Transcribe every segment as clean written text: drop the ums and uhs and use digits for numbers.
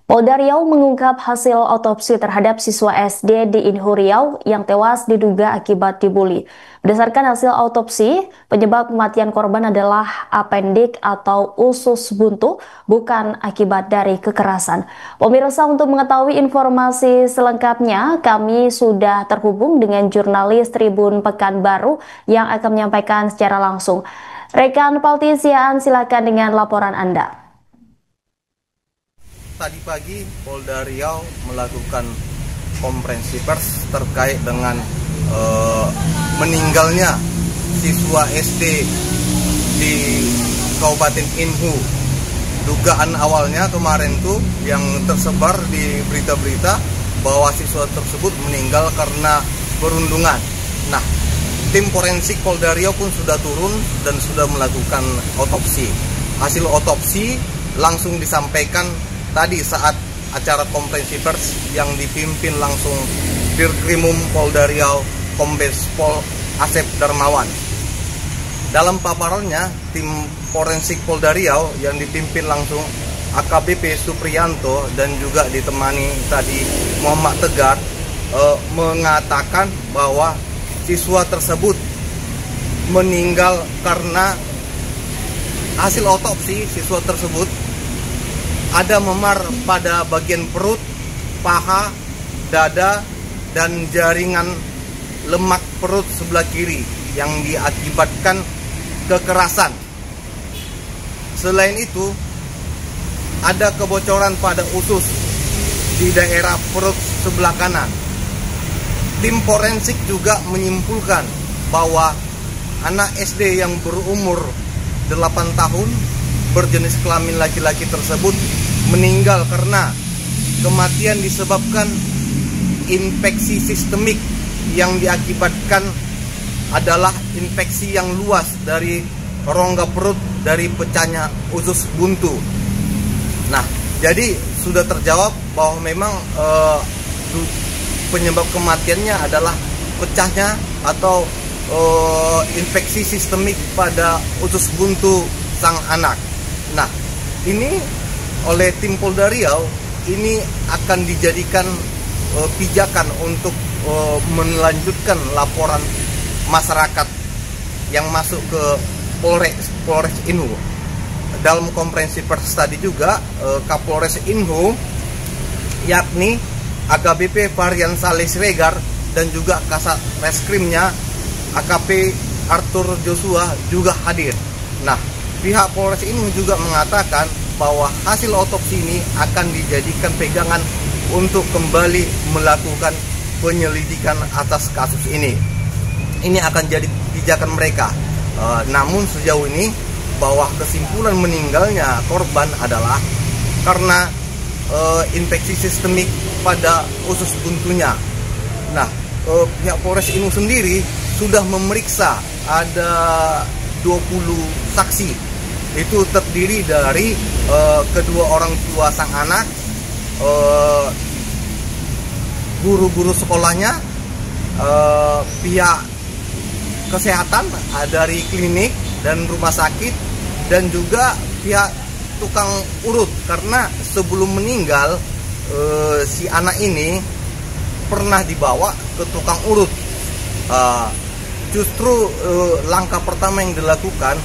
Polda Riau mengungkap hasil otopsi terhadap siswa SD di Inhu Riau yang tewas diduga akibat dibully. Berdasarkan hasil otopsi, penyebab kematian korban adalah apendik atau usus buntu, bukan akibat dari kekerasan. Pemirsa, untuk mengetahui informasi selengkapnya, kami sudah terhubung dengan jurnalis Tribun Pekanbaru yang akan menyampaikan secara langsung. Rekan Paltisiaan, silakan dengan laporan Anda. Tadi pagi Polda Riau melakukan konferensi pers terkait dengan meninggalnya siswa SD di Kabupaten Inhu. Dugaan awalnya kemarin tuh yang tersebar di berita-berita bahwa siswa tersebut meninggal karena perundungan. Nah, tim forensik Polda Riau pun sudah turun dan sudah melakukan otopsi. Hasil otopsi langsung disampaikan tadi saat acara konferensi pers yang dipimpin langsung Dirkrimum Polda Riau Kombes Pol Asep Darmawan. Dalam paparannya, tim forensik Polda Riau yang dipimpin langsung AKBP Supriyanto dan juga ditemani tadi Muhammad Tegar mengatakan bahwa siswa tersebut meninggal karena hasil otopsi siswa tersebut ada memar pada bagian perut, paha, dada, dan jaringan lemak perut sebelah kiri yang diakibatkan kekerasan. Selain itu, ada kebocoran pada usus di daerah perut sebelah kanan. Tim forensik juga menyimpulkan bahwa anak SD yang berumur 8 tahun berjenis kelamin laki-laki tersebut meninggal karena kematian disebabkan infeksi sistemik yang diakibatkan adalah infeksi yang luas dari rongga perut dari pecahnya usus buntu. Nah, jadi sudah terjawab bahwa memang penyebab kematiannya adalah pecahnya atau infeksi sistemik pada usus buntu sang anak. Nah, ini oleh tim Polda Riau ini akan dijadikan pijakan untuk melanjutkan laporan masyarakat yang masuk ke Polres Inhu. Dalam konferensi pers tadi juga Kapolres Inhu yakni AKBP Varian Saleh Siregar dan juga Kasat Reskrimnya AKP Arthur Joshua juga hadir. Nah, pihak Polres Inhu juga mengatakan bahwa hasil otopsi ini akan dijadikan pegangan untuk kembali melakukan penyelidikan atas kasus ini. Ini akan jadi pijakan mereka. Namun sejauh ini bahwa kesimpulan meninggalnya korban adalah karena infeksi sistemik pada usus buntunya. Nah, pihak Polres Inhu sendiri sudah memeriksa ada 20 saksi. Itu terdiri dari kedua orang tua sang anak, guru-guru sekolahnya, pihak kesehatan dari klinik dan rumah sakit, dan juga pihak tukang urut. Karena sebelum meninggal si anak ini pernah dibawa ke tukang urut. Justru langkah pertama yang dilakukan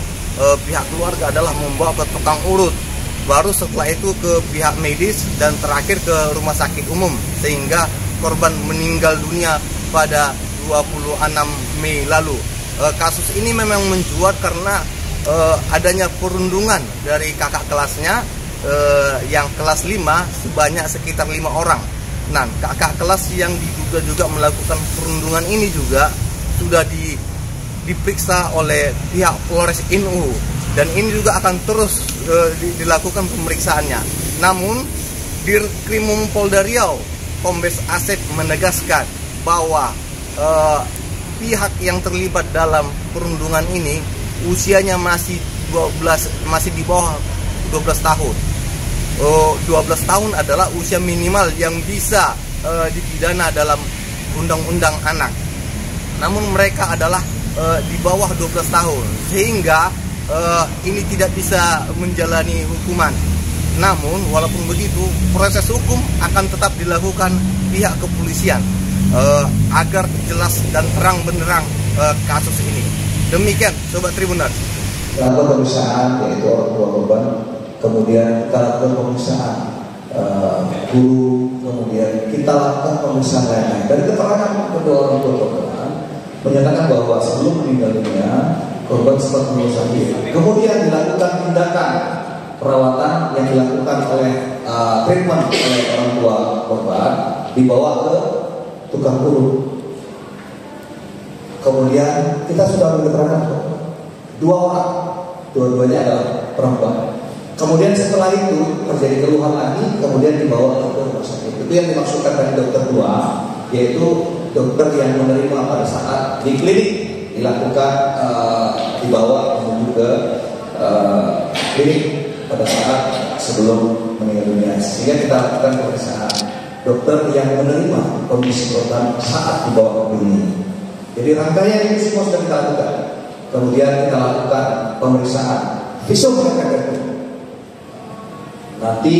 pihak keluarga adalah membawa ke tukang urut, baru setelah itu ke pihak medis dan terakhir ke rumah sakit umum, sehingga korban meninggal dunia pada 26 Mei lalu. Kasus ini memang mencuat karena adanya perundungan dari kakak kelasnya yang kelas 5 sebanyak sekitar 5 orang. Nah, kakak kelas yang diduga juga melakukan perundungan ini juga sudah diperiksa oleh pihak Polres Inhu dan ini juga akan terus dilakukan pemeriksaannya. Namun Dirkrimum Polda Riau Kombes Asep menegaskan bahwa pihak yang terlibat dalam perundungan ini usianya masih di bawah 12 tahun. 12 tahun adalah usia minimal yang bisa dipidana dalam undang-undang anak. Namun mereka adalah di bawah 12 tahun, sehingga ini tidak bisa menjalani hukuman. Namun walaupun begitu, proses hukum akan tetap dilakukan pihak kepolisian agar jelas dan terang benderang kasus ini. Demikian Sobat Tribuners. Lakukan pemeriksaan yaitu orang tua korban, kemudian kita lakukan pemeriksaan guru, kemudian kita lakukan pemeriksaan lain-lain. Dari keterangan kedua orang tua korban menyatakan bahwa sebelum meninggal dunia korban sempat mengeluh sakit. Kemudian dilakukan tindakan perawatan yang dilakukan oleh treatment oleh orang tua korban, dibawa ke tukang urut. Kemudian kita sudah mengeterangkan 2 orang, dua-duanya adalah perempuan. Kemudian setelah itu terjadi keluhan lagi, kemudian dibawa ke rumah sakit. Itu yang dimaksudkan tadi dokter 2, yaitu dokter yang menerima pada saat di klinik dilakukan dibawa menuju ke klinik pada saat sebelum meninggal dunia. Sehingga kita lakukan pemeriksaan dokter yang menerima kondisi korban saat dibawa ke klinik. Jadi rangkaian ini semua sudah kita lakukan. Kemudian kita lakukan pemeriksaan visum rekadetu. Nanti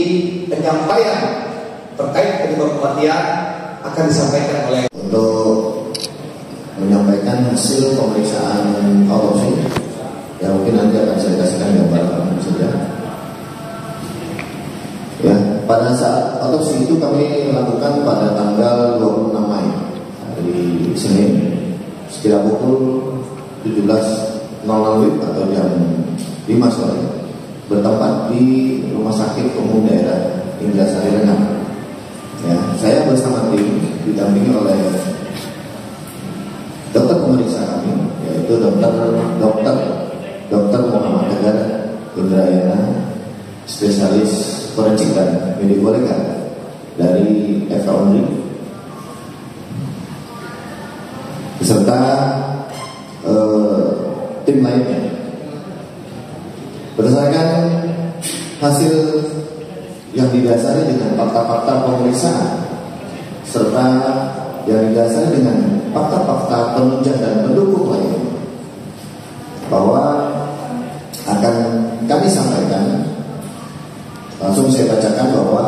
penyampaian terkait penyebab kematian akan disampaikan oleh untuk menyampaikan hasil pemeriksaan autopsi. Ya mungkin nanti akan saya kasihkan gambar saja. Ya, pada saat autopsi itu kami lakukan pada tanggal 26 Mei hari Senin sekira pukul 17.00 atau jam 5 sore bertempat di Rumah Sakit Umum Daerah Indrasari Renang. Ya, saya bersama tim didampingi oleh dokter pemeriksa kami, yaitu dokter Muhammad Tegar Indrayana, spesialis forensik dan mediko-legal dari FKUNRI, beserta tim lainnya. Berdasarkan hasil yang didasari dengan fakta-fakta pemeriksaan serta yang didasari dengan fakta-fakta penunjang dan pendukung lainnya, bahwa akan kami sampaikan, langsung saya bacakan bahwa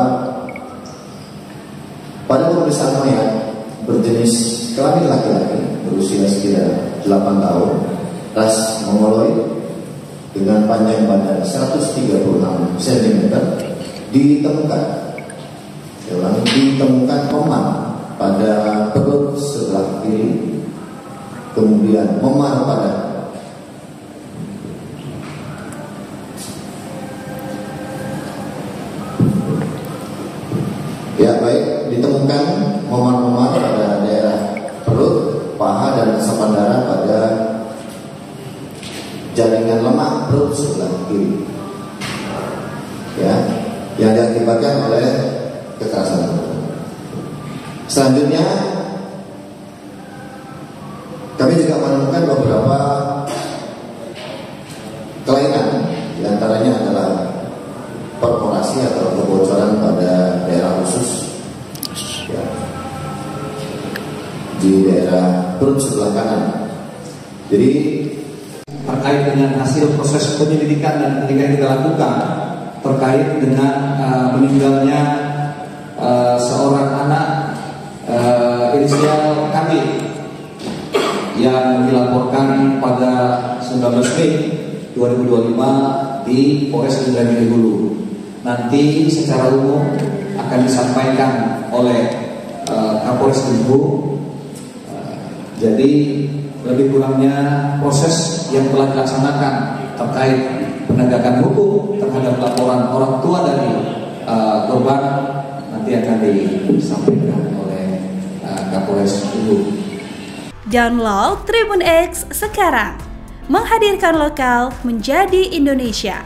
pada pemeriksaan mayat berjenis kelamin laki-laki berusia sekira 8 tahun, ras mongoloid dengan panjang badan 136 cm, ditemukan memar pada perut sebelah kiri, kemudian memar pada ditemukan memar-memar pada daerah perut, paha dan resapan darah pada jaringan lemak perut sebelah kiri. Ya, yang diakibatkan oleh kekerasan. Selanjutnya kami juga menemukan beberapa kelainan, diantaranya adalah perforasi atau kebocoran pada daerah khusus, ya, di daerah perut sebelah kanan. Jadi terkait dengan hasil proses penyelidikan dan penyidikan yang kita lakukan terkait dengan meninggalnya seorang anak inisial KB yang dilaporkan pada 19 Mei 2025 di Polres Indragiri Hulu. Nanti secara umum akan disampaikan oleh Kapolres Hulu. Jadi lebih kurangnya proses yang telah dilaksanakan terkait penegakan hukum terhadap laporan orang tua dari korban nanti akan disampaikan oleh Kapolres Hulu. Download Tribun X sekarang, menghadirkan lokal menjadi Indonesia.